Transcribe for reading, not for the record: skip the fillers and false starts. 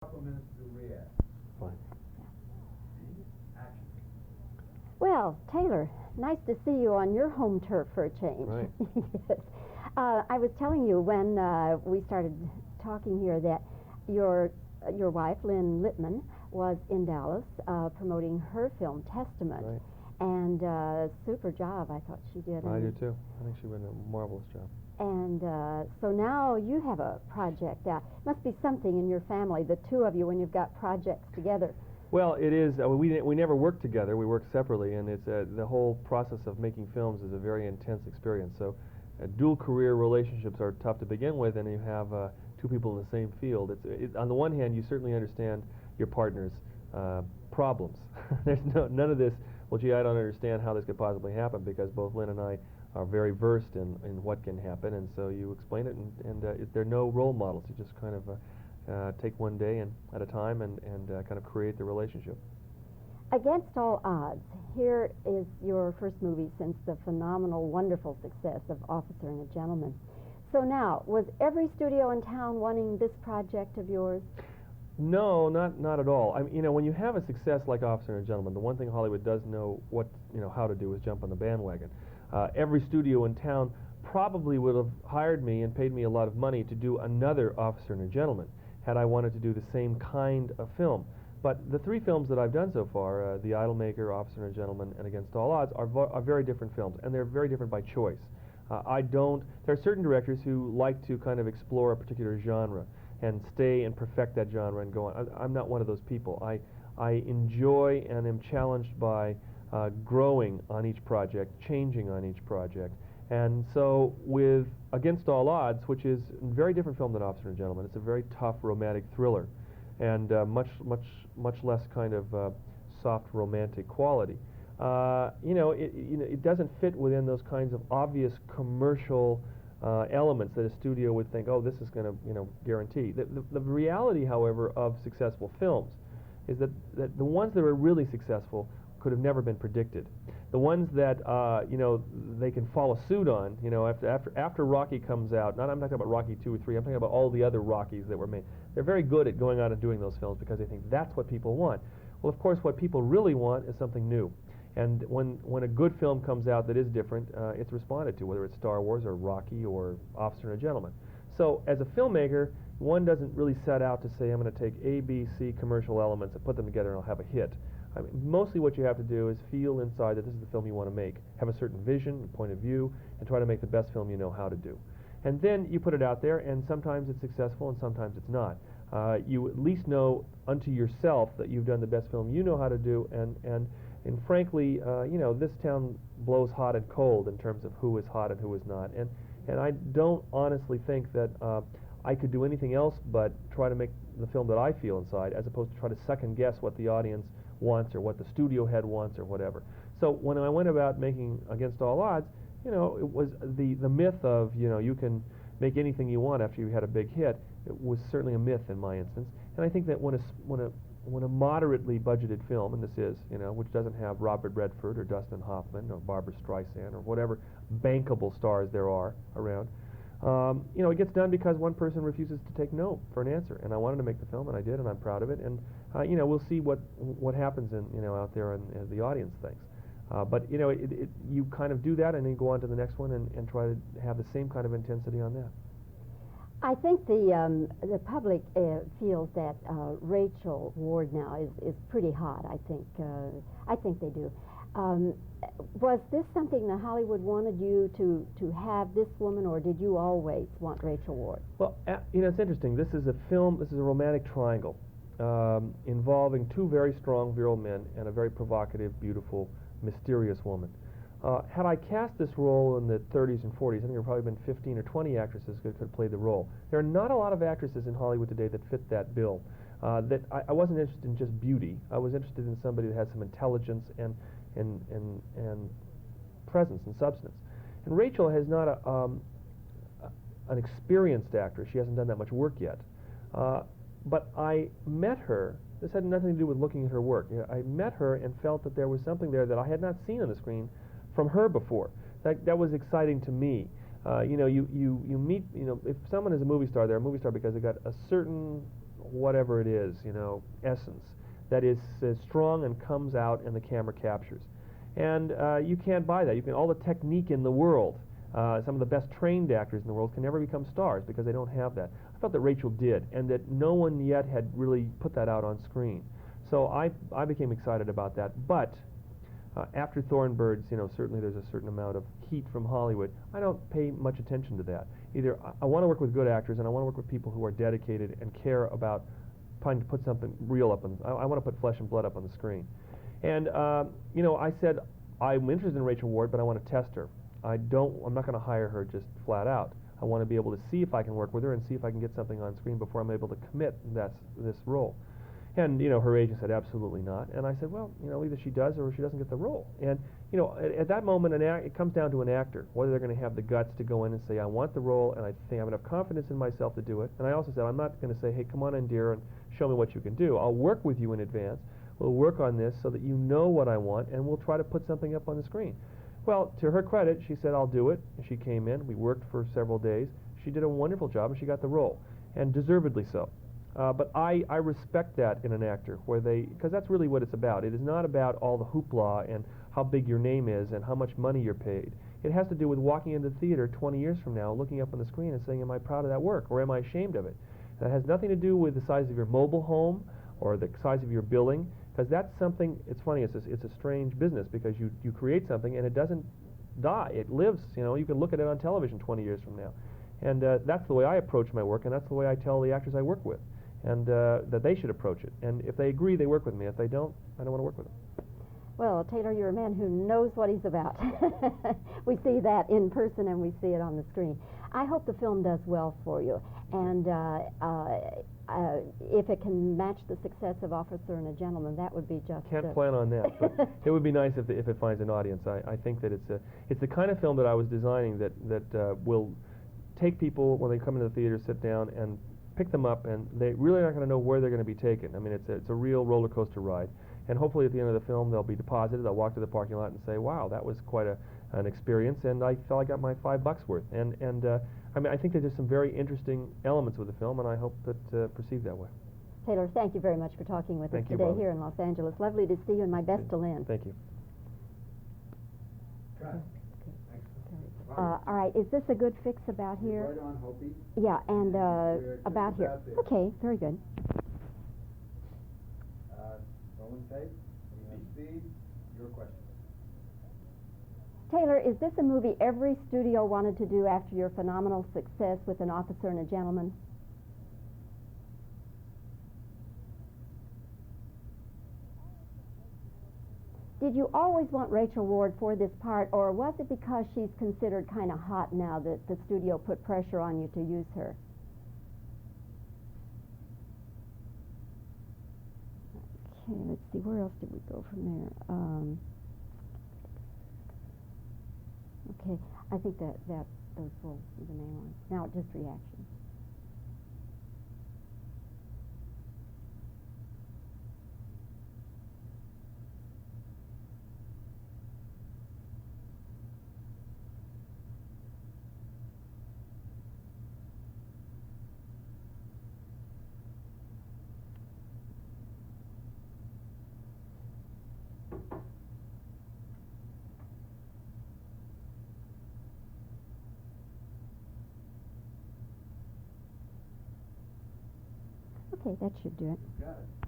couple of minutes to react. Fine. Action. Well, Taylor, nice to see you on your home turf for a change. Right. Yes. I was telling you when we started talking here that your wife, Lynn Littman, was in Dallas promoting her film Testament. Right. And super job, I thought she did. I do too. I think she did a marvelous job. And so now you have a project. Must be something in your family, the two of you, when you've got projects together. Well, it is. We never worked together. We worked separately, and it's the whole process of making films is a very intense experience. So, dual career relationships are tough to begin with, and you have two people in the same field. On the one hand, you certainly understand your partner's problems. There's none of this. Well, gee, I don't understand how this could possibly happen, because both Lynn and I are very versed in what can happen, and so you explain it, and there are no role models. You just kind of take one day at a time and kind of create the relationship. Against All Odds, here is your first movie since the phenomenal, wonderful success of Officer and a Gentleman. So now, was every studio in town wanting this project of yours? No, not at all. I mean, when you have a success like Officer and a Gentleman, the one thing Hollywood does know how to do is jump on the bandwagon. Every studio in town probably would have hired me and paid me a lot of money to do another Officer and a Gentleman had I wanted to do the same kind of film. But the three films that I've done so far, The Idolmaker, Officer and a Gentleman, and Against All Odds, are very different films, and they're very different by choice. There are certain directors who like to kind of explore a particular genre and stay and perfect that genre and go on. I'm not one of those people. I enjoy and am challenged by growing on each project, changing on each project. And so with Against All Odds, which is a very different film than Officer and Gentleman, it's a very tough romantic thriller, and much less kind of soft romantic quality. It doesn't fit within those kinds of obvious commercial elements that a studio would think, oh, this is going to guarantee. The reality, however, of successful films is that the ones that are really successful could have never been predicted. The ones that they can follow suit on, after Rocky comes out. I'm not talking about Rocky 2 or 3. I'm talking about all the other Rockies that were made. They're very good at going out and doing those films because they think that's what people want. Well, of course, what people really want is something new. And when a good film comes out that is different, it's responded to, whether it's Star Wars or Rocky or Officer and a Gentleman. So as a filmmaker, one doesn't really set out to say, I'm going to take A, B, C commercial elements and put them together and I'll have a hit. I mean, mostly what you have to do is feel inside that this is the film you want to make, have a certain vision, point of view, and try to make the best film you know how to do. And then you put it out there, and sometimes it's successful and sometimes it's not. You at least know unto yourself that you've done the best film you know how to do, and frankly, this town blows hot and cold in terms of who is hot and who is not. And I don't honestly think that I could do anything else but try to make the film that I feel inside, as opposed to try to second guess what the audience wants or what the studio head wants or whatever. So when I went about making Against All Odds, it was the myth of you can make anything you want after you had a big hit. It was certainly a myth in my instance, and I think that when a moderately budgeted film, and this is, which doesn't have Robert Redford or Dustin Hoffman or Barbra Streisand or whatever bankable stars there are around, it gets done because one person refuses to take no for an answer. And I wanted to make the film, and I did, and I'm proud of it. And we'll see what happens out there and the audience thinks. But you kind of do that, and then you go on to the next one and try to have the same kind of intensity on that. I think the public feels that Rachel Ward now is pretty hot. I think they do. Was this something that Hollywood wanted you to have this woman, or did you always want Rachel Ward? Well, it's interesting. This is a film. This is a romantic triangle involving two very strong, virile men and a very provocative, beautiful, mysterious woman. Had I cast this role in the 30s and 40s, I think there would probably been 15 or 20 actresses who could play the role. There are not a lot of actresses in Hollywood today that fit that bill. That I wasn't interested in just beauty. I was interested in somebody that has some intelligence and presence and substance. And Rachel has not an experienced actress. She hasn't done that much work yet. But I met her. This had nothing to do with looking at her work. I met her and felt that there was something there that I had not seen on the screen from her before. That was exciting to me. You meet, if someone is a movie star, they're a movie star because they got a certain whatever it is, essence that is strong and comes out and the camera captures. And you can't buy that. You can all the technique in the world. Some of the best trained actors in the world can never become stars because they don't have that. I felt that Rachel did, and that no one yet had really put that out on screen. So I became excited about that. But after Thornbirds, certainly there's a certain amount of heat from Hollywood. I don't pay much attention to that. Either I want to work with good actors, and I want to work with people who are dedicated and care about trying to put something real up on. I want to put flesh and blood up on the screen. And I said I'm interested in Rachel Ward, but I want to test her. I'm not going to hire her just flat out. I want to be able to see if I can work with her and see if I can get something on screen before I'm able to commit this role. And her agent said absolutely not. And I said, well, either she does or she doesn't get the role. And at that moment, it comes down to an actor, whether they're going to have the guts to go in and say, I want the role, and I think I have enough confidence in myself to do it. And I also said, I'm not going to say, hey, come on in, dear, and show me what you can do. I'll work with you in advance. We'll work on this so that you know what I want, and we'll try to put something up on the screen. Well, to her credit, she said, I'll do it. And she came in. We worked for several days. She did a wonderful job, and she got the role, and deservedly so. But I respect that in an actor, because that's really what it's about. It is not about all the hoopla and how big your name is and how much money you're paid. It has to do with walking into the theater 20 years from now, looking up on the screen and saying, am I proud of that work, or am I ashamed of it? That has nothing to do with the size of your mobile home or the size of your billing, because that's something, it's funny, it's a strange business, because you create something and it doesn't die. It lives, you can look at it on television 20 years from now. And that's the way I approach my work, and that's the way I tell the actors I work with, and that they should approach it. And if they agree, they work with me. If they don't, I don't want to work with them. Well, Taylor, you're a man who knows what he's about. We see that in person and we see it on the screen. I hope the film does well for you. And if it can match the success of Officer and a Gentleman, that would be just... Can't plan on that, but it would be nice if it finds an audience. I think that it's the kind of film that I was designing that will take people, when they come into the theater, sit down and pick them up, and they really aren't going to know where they're going to be taken. I mean, it's a real roller coaster ride. And hopefully at the end of the film, they'll be deposited. They'll walk to the parking lot and say, wow, that was quite an experience, and I felt I got my $5 worth. And I mean, I think that there's some very interesting elements with the film, and I hope that perceived that way. Taylor, thank you very much for talking with us today Bobbie. here in Los Angeles. Lovely to see you, and my best to Lynn. Thank you. All right, is this a good fix about here? Right on, Hopi. Yeah, and about here. About there. Okay, very good. Rolling tape, speed, your question. Taylor, is this a movie every studio wanted to do after your phenomenal success with An Officer and a Gentleman? Did you always want Rachel Ward for this part, or was it because she's considered kind of hot now that the studio put pressure on you to use her? Okay, let's see, where else did we go from there? Okay, I think that those will be the main ones. Now, just reaction. Okay, that should do it. Got it.